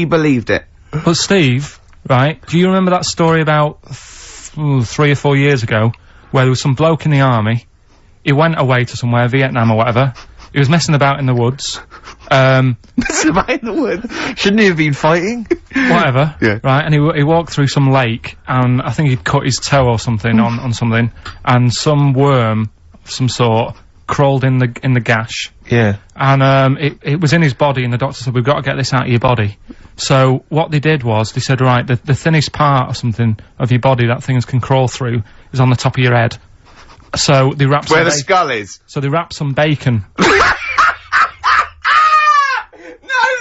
he believed it. But Steve, right, do you remember that story about 3 or 4 years ago, where there was some bloke in the army, he went away to somewhere, Vietnam or whatever, he was messing about in the woods, Messing about in the woods? Shouldn't he have been fighting? whatever, Yeah. right, and he walked through some lake, and I think he'd cut his toe or something on something, and some worm of some sort crawled in the gash. Yeah. And, it was in his body, and the doctor said, we've got to get this out of your body. So, what they did was, they said, right, the thinnest part or something of your body that things can crawl through is on the top of your head. So, they wrapped Where the skull is. So they wrapped some bacon. No,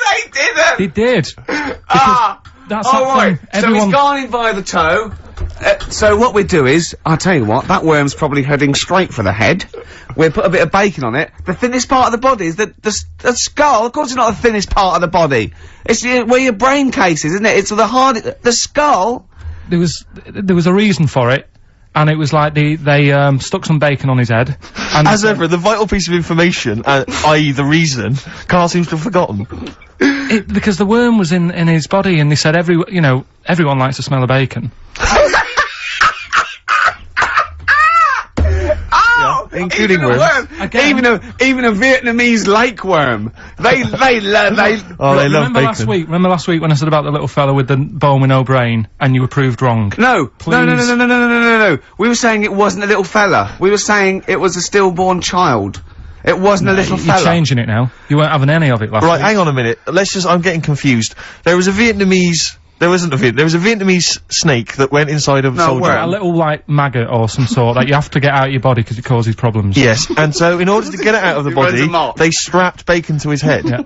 they didn't! They did! That's all right. Everyone... So he's gone in by the toe. So what we do is, I'll tell you what, that worm's probably heading straight for the head. We'll put a bit of bacon on it. The thinnest part of the body is the skull. Of course it's not the thinnest part of the body. It's where your brain case is, isn't it? It's the skull. There was a reason for it, and it was like they stuck some bacon on his head. And as ever, the vital piece of information, i.e. the reason, Karl seems to have forgotten. Because the worm was in his body, and they said everyone likes to smell of bacon. Including worms. Even a Vietnamese lake worm. They love bacon. Remember last week when I said about the little fella with the bone with no brain, and you were proved wrong? No. Please. No. We were saying it wasn't a little fella. We were saying it was a stillborn child. It wasn't a little fella. You're changing it now. You weren't having any of it last week. Right, hang on a minute. I'm getting confused. There was a Vietnamese snake that went inside of a soldier. A little, like, maggot or some sort that you have to get out of your body because it causes problems. Yes, and so in order to get it out of the body, they strapped bacon to his head. Yeah.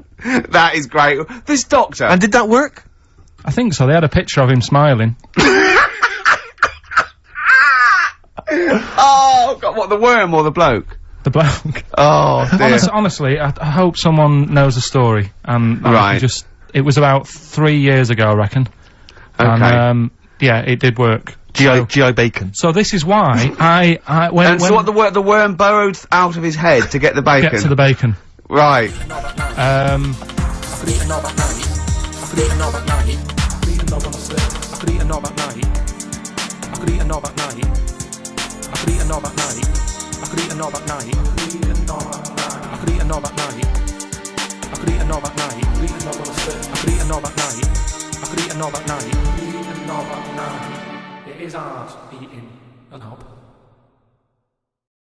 That is great. This doctor. And did that work? I think so. They had a picture of him smiling. Oh, God, what, the worm or the bloke? The bloke. Oh, dear. Honestly, I hope someone knows the story. Right. It was about 3 years ago, I reckon. Okay. And, yeah, it did work. GI bacon. So this is why what the worm burrowed out of his head to get the bacon? Get to the bacon. Right. It is hard eating an hob.